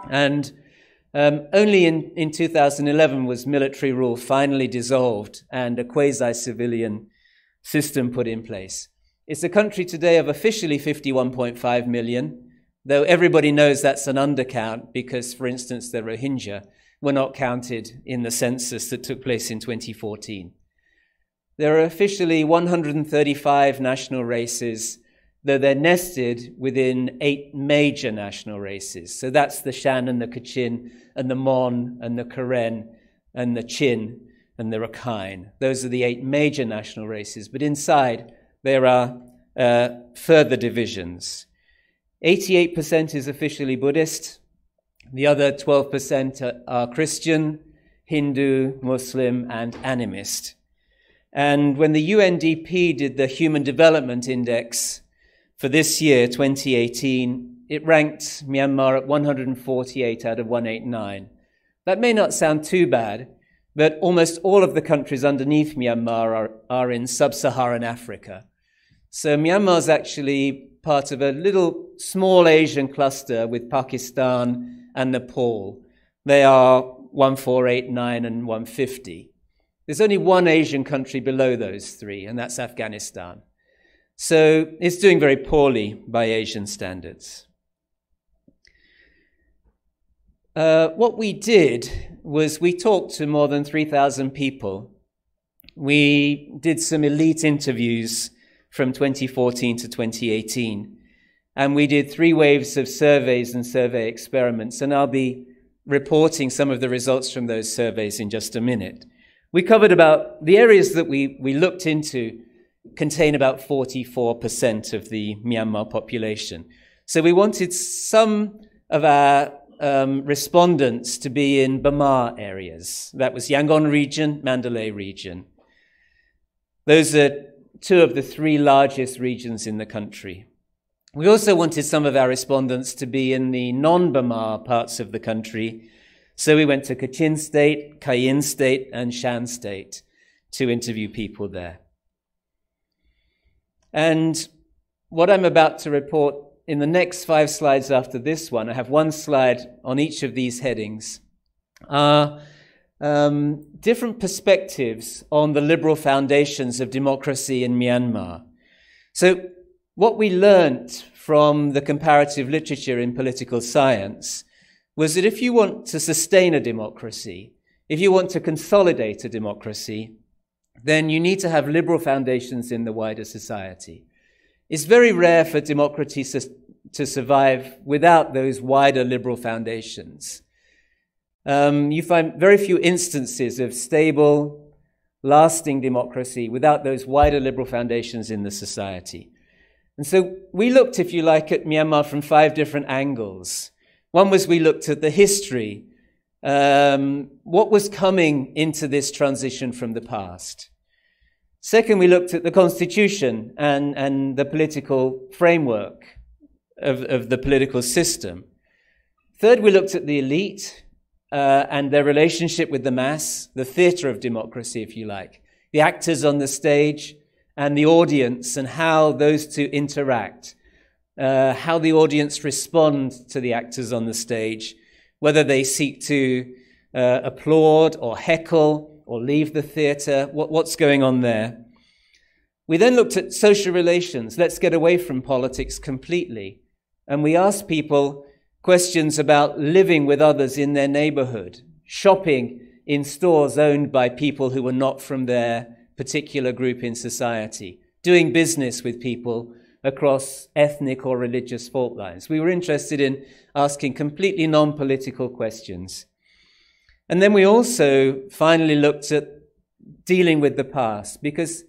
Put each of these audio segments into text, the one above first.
And only in 2011 was military rule finally dissolved and a quasi-civilian system put in place. It's a country today of officially 51.5 million, though everybody knows that's an undercount because, for instance, the Rohingya were not counted in the census that took place in 2014. There are officially 135 national races, though they're nested within 8 major national races. So that's the Shan and the Kachin and the Mon and the Karen and the Chin and the Rakhine. Those are the 8 major national races. But inside, there are further divisions. 88% is officially Buddhist. The other 12% are Christian, Hindu, Muslim, and animist. And when the UNDP did the Human Development Index for this year, 2018, it ranked Myanmar at 148 out of 189. That may not sound too bad, but almost all of the countries underneath Myanmar are in sub-Saharan Africa. So Myanmar is actually part of a little small Asian cluster with Pakistan and Nepal. They are 1489 and 150. There's only one Asian country below those 3, and that's Afghanistan. So it's doing very poorly by Asian standards. What we did was we talked to more than 3,000 people. We did some elite interviews from 2014 to 2018. And we did 3 waves of surveys and survey experiments. And I'll be reporting some of the results from those surveys in just a minute. We covered about the areas that we looked into contain about 44% of the Myanmar population. So we wanted some of our respondents to be in Burma areas. That was Yangon region, Mandalay region. Those are 2 of the 3 largest regions in the country. We also wanted some of our respondents to be in the non-Burma parts of the country. So we went to Kachin State, Kayin State, and Shan State to interview people there. And what I'm about to report in the next 5 slides after this one, I have 1 slide on each of these headings, are different perspectives on the liberal foundations of democracy in Myanmar. So what we learnt from the comparative literature in political science was that if you want to sustain a democracy, if you want to consolidate a democracy, then you need to have liberal foundations in the wider society. It's very rare for democracy to survive without those wider liberal foundations. You find very few instances of stable, lasting democracy without those wider liberal foundations in the society. And so we looked, if you like, at Myanmar from 5 different angles. One was we looked at the history, what was coming into this transition from the past. Second, we looked at the constitution and the political framework of the political system. Third, we looked at the elite and their relationship with the mass, the theatre of democracy, if you like, the actors on the stage and the audience and how those 2 interact, how the audience respond to the actors on the stage, whether they seek to applaud or heckle or leave the theatre, what's going on there. We then looked at social relations. Let's get away from politics completely. And we asked people questions about living with others in their neighborhood, shopping in stores owned by people who were not from their particular group in society, doing business with people across ethnic or religious fault lines. We were interested in asking completely non-political questions. And then we also finally looked at dealing with the past, because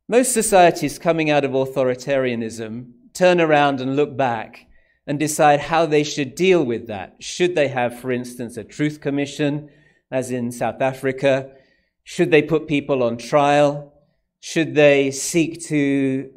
most societies coming out of authoritarianism turn around and look back and decide how they should deal with that. Should they have, for instance, a truth commission, as in South Africa? Should they put people on trial? Should they seek to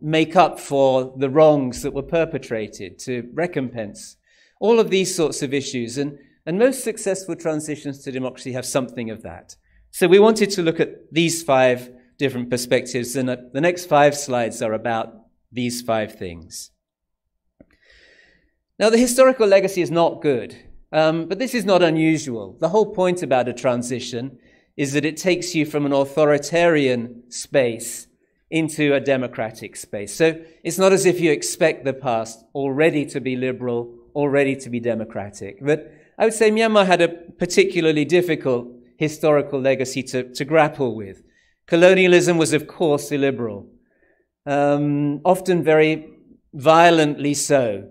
make up for the wrongs that were perpetrated, to recompense? All of these sorts of issues. And most successful transitions to democracy have something of that. So we wanted to look at these 5 different perspectives, and the next 5 slides are about these 5 things. Now, the historical legacy is not good, but this is not unusual. The whole point about a transition is that it takes you from an authoritarian space into a democratic space. So it's not as if you expect the past already to be liberal, already to be democratic. But I would say Myanmar had a particularly difficult historical legacy to grapple with. Colonialism was, of course, illiberal, often very violently so.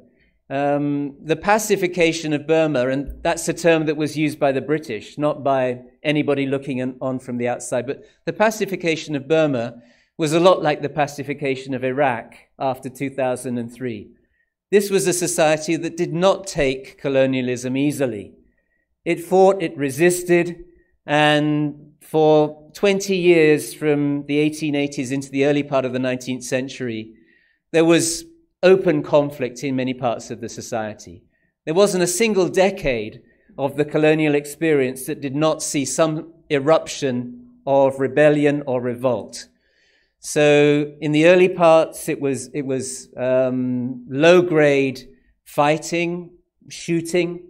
The pacification of Burma, and that's a term that was used by the British, not by anybody looking on from the outside, but the pacification of Burma was a lot like the pacification of Iraq after 2003. This was a society that did not take colonialism easily. It fought, it resisted, and for 20 years from the 1880s into the early part of the 19th century, there was open conflict in many parts of the society. There wasn't a single decade of the colonial experience that did not see some eruption of rebellion or revolt. So in the early parts, it was low-grade fighting, shooting.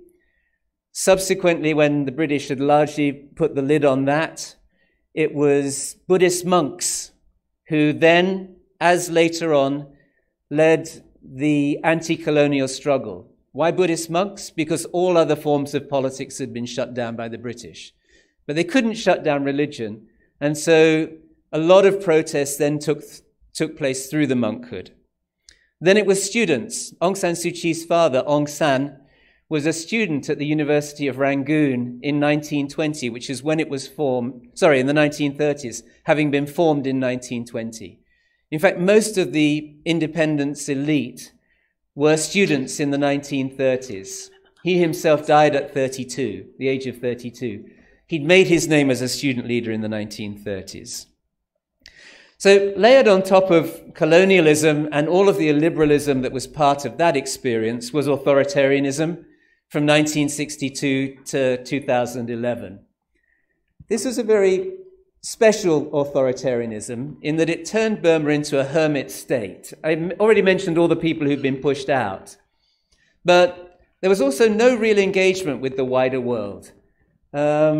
Subsequently, when the British had largely put the lid on that, it was Buddhist monks who then, as later on, led the anti-colonial struggle. Why Buddhist monks? Because all other forms of politics had been shut down by the British. But they couldn't shut down religion, and so a lot of protests then took place through the monkhood. Then it was students. Aung San Suu Kyi's father, Aung San, was a student at the University of Rangoon in 1920, which is when it was formed, in the 1930s, having been formed in 1920. In fact, most of the independence elite were students in the 1930s. He himself died at 32, the age of 32. He'd made his name as a student leader in the 1930s. So layered on top of colonialism and all of the illiberalism that was part of that experience was authoritarianism from 1962 to 2011. This was a very special authoritarianism in that it turned Burma into a hermit state. I already mentioned all the people who'd been pushed out, but there was also no real engagement with the wider world. Of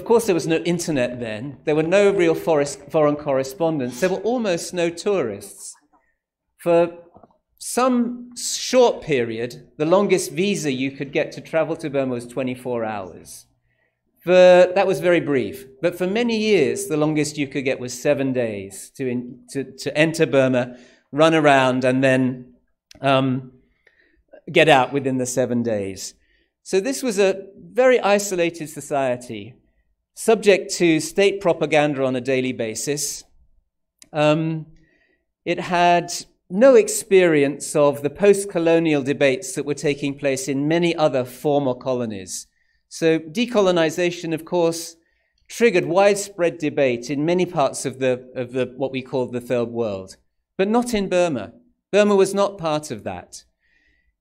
course, there was no internet then. There were no real foreign correspondents. There were almost no tourists. For some short period, the longest visa you could get to travel to Burma was 24 hours. That was very brief. But for many years, the longest you could get was 7 days to enter Burma, run around, and then get out within the 7 days. So this was a very isolated society, subject to state propaganda on a daily basis. It had no experience of the post-colonial debates that were taking place in many other former colonies. So decolonization, of course, triggered widespread debate in many parts of the what we call the Third World, but not in Burma. Burma was not part of that.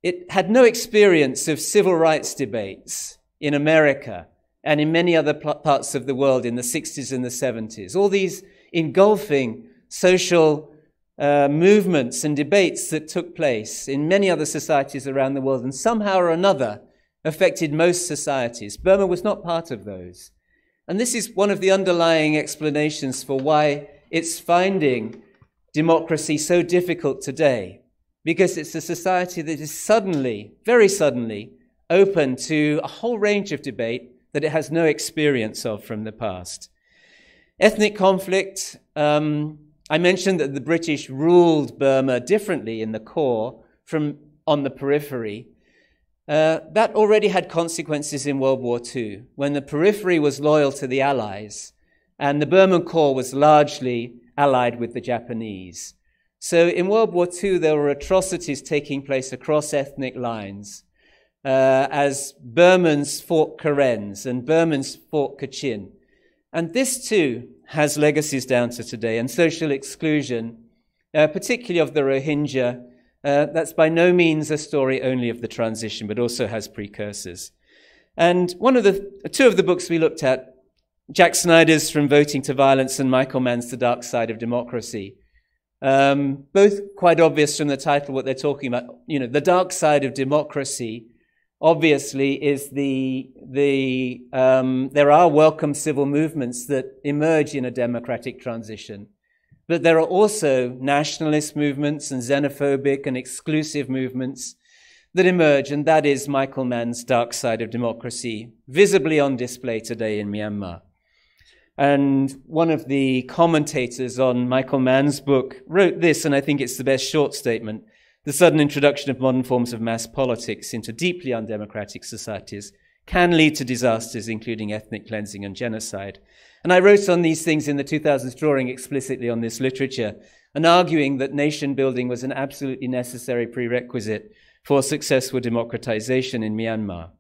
It had no experience of civil rights debates in America and in many other parts of the world in the 60s and the 70s. All these engulfing social movements and debates that took place in many other societies around the world and somehow or another affected most societies. Burma was not part of those. And this is one of the underlying explanations for why it's finding democracy so difficult today. Because it's a society that is suddenly, very suddenly, open to a whole range of debate that it has no experience of from the past. Ethnic conflict. I mentioned that the British ruled Burma differently in the core from on the periphery. That already had consequences in World War II, when the periphery was loyal to the Allies, and the Burman core was largely allied with the Japanese. So in World War II, there were atrocities taking place across ethnic lines as Burmans fought Karens and Burmans fought Kachin. And this too has legacies down to today, and social exclusion, particularly of the Rohingya. That's by no means a story only of the transition, but also has precursors. And two of the books we looked at, Jack Snyder's From Voting to Violence and Michael Mann's The Dark Side of Democracy, both quite obvious from the title what they're talking about. You know, the dark side of democracy, obviously, is there are welcome civil movements that emerge in a democratic transition. But there are also nationalist movements and xenophobic and exclusive movements that emerge, and that is Michael Mann's dark side of democracy, visibly on display today in Myanmar. And one of the commentators on Michael Mann's book wrote this, and I think it's the best short statement: the sudden introduction of modern forms of mass politics into deeply undemocratic societies can lead to disasters, including ethnic cleansing and genocide. And I wrote on these things in the 2000s, drawing explicitly on this literature and arguing that nation building was an absolutely necessary prerequisite for successful democratization in Myanmar.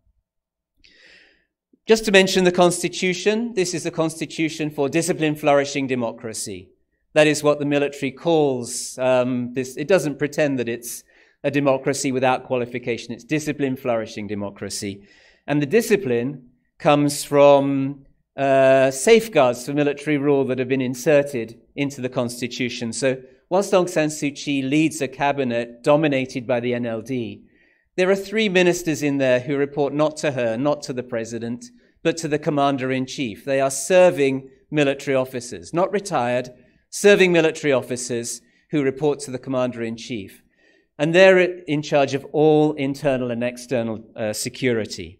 Just to mention the Constitution, this is a constitution for disciplined, flourishing democracy. That is what the military calls this. It doesn't pretend that it's a democracy without qualification. It's disciplined, flourishing democracy. And the discipline comes from safeguards for military rule that have been inserted into the Constitution. So whilst Aung San Suu Kyi leads a cabinet dominated by the NLD, there are 3 ministers in there who report not to her, not to the president, but to the commander-in-chief. They are serving military officers, not retired, serving military officers who report to the commander-in-chief. And they're in charge of all internal and external security.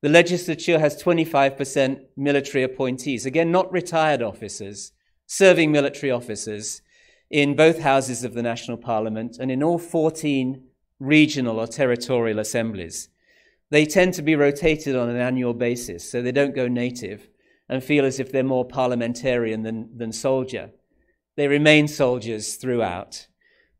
The legislature has 25% military appointees, again, not retired officers, serving military officers in both houses of the National Parliament and in all 14 regional or territorial assemblies. They tend to be rotated on an annual basis, so they don't go native and feel as if they're more parliamentarian than soldier. They remain soldiers throughout.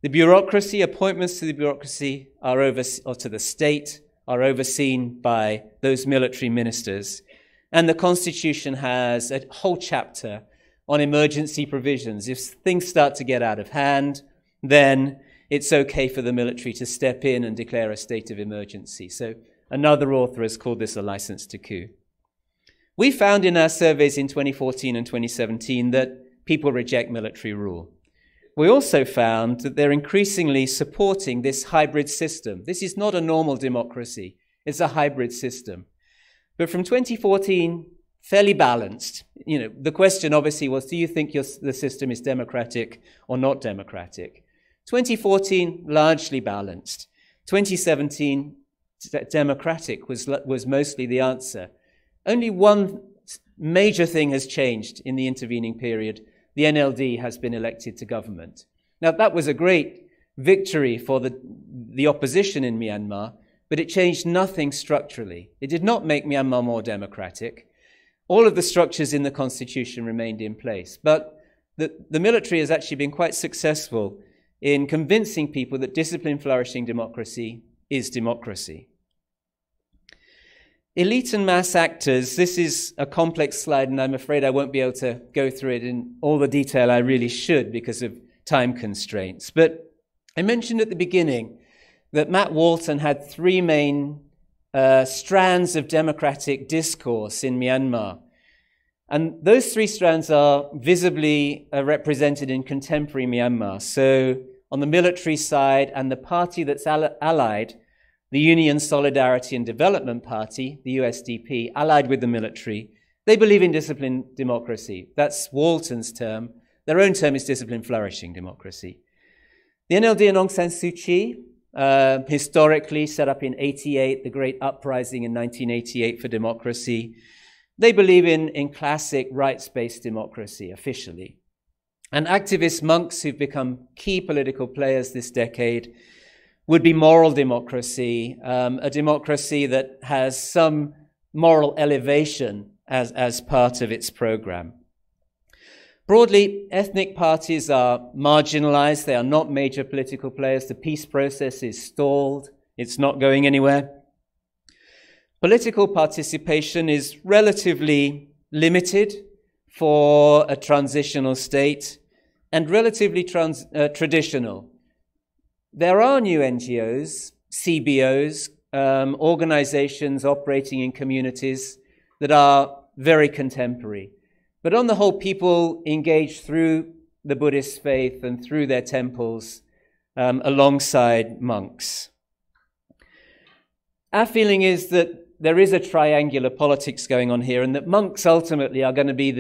The bureaucracy, appointments to the bureaucracy or to the state are overseen by those military ministers. And the Constitution has a whole chapter on emergency provisions. If things start to get out of hand, then it's okay for the military to step in and declare a state of emergency. So another author has called this a license to coup. We found in our surveys in 2014 and 2017 that people reject military rule. We also found that they're increasingly supporting this hybrid system. This is not a normal democracy. It's a hybrid system. But from 2014, fairly balanced. You know, the question obviously was, do you think the system is democratic or not democratic? 2014, largely balanced. 2017, democratic was mostly the answer. Only one major thing has changed in the intervening period. The NLD has been elected to government. Now, that was a great victory for the opposition in Myanmar, but it changed nothing structurally. It did not make Myanmar more democratic. All of the structures in the constitution remained in place. But the military has actually been quite successful in convincing people that disciplined, flourishing democracy is democracy. Elite and mass actors, this is a complex slide, and I'm afraid I won't be able to go through it in all the detail I really should because of time constraints. But I mentioned at the beginning that Matt Walton had 3 main strands of democratic discourse in Myanmar. And those 3 strands are visibly represented in contemporary Myanmar. So on the military side and the party that's allied, the Union Solidarity and Development Party, the USDP, allied with the military, they believe in disciplined democracy. That's Walton's term. Their own term is disciplined, flourishing democracy. The NLD and Aung San Suu Kyi, historically set up in 88, the great uprising in 1988 for democracy, they believe in classic rights-based democracy, officially. And activist monks who've become key political players this decade would be moral democracy, a democracy that has some moral elevation as part of its program. Broadly, ethnic parties are marginalized. They are not major political players. The peace process is stalled. It's not going anywhere. Political participation is relatively limited for a transitional state and relatively traditional. There are new NGOs, CBOs, organizations operating in communities that are very contemporary. But on the whole, people engage through the Buddhist faith and through their temples alongside monks. Our feeling is that there is a triangular politics going on here, and that monks ultimately are going to be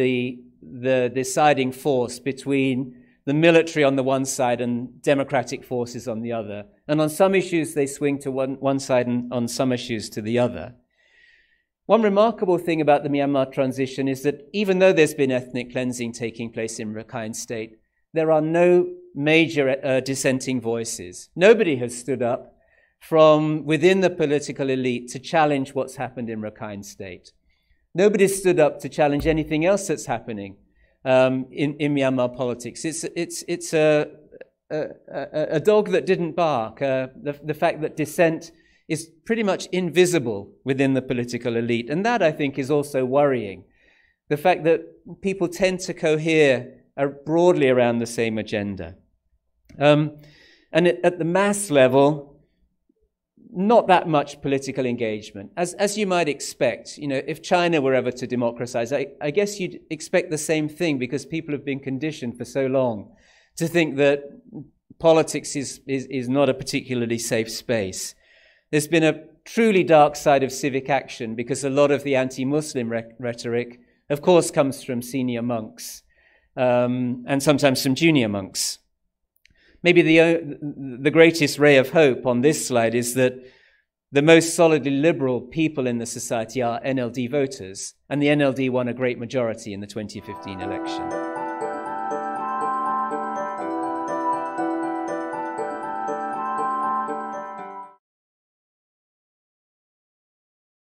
the deciding force between the military on the one side and democratic forces on the other. And on some issues they swing to one side, and on some issues to the other. One remarkable thing about the Myanmar transition is that even though there's been ethnic cleansing taking place in Rakhine State, there are no major dissenting voices. Nobody has stood up from within the political elite to challenge what's happened in Rakhine State. Nobody stood up to challenge anything else that's happening in Myanmar politics. It's a dog that didn't bark. The fact that dissent is pretty much invisible within the political elite. And that, I think, is also worrying. The fact that people tend to cohere broadly around the same agenda. And at the mass level, not that much political engagement. As you might expect, if China were ever to democratize, I guess you'd expect the same thing, because people have been conditioned for so long to think that politics is not a particularly safe space. There's been a truly dark side of civic action, because a lot of the anti-Muslim rhetoric, of course, comes from senior monks and sometimes from junior monks. Maybe the greatest ray of hope on this slide is that the most solidly liberal people in the society are NLD voters, and the NLD won a great majority in the 2015 election.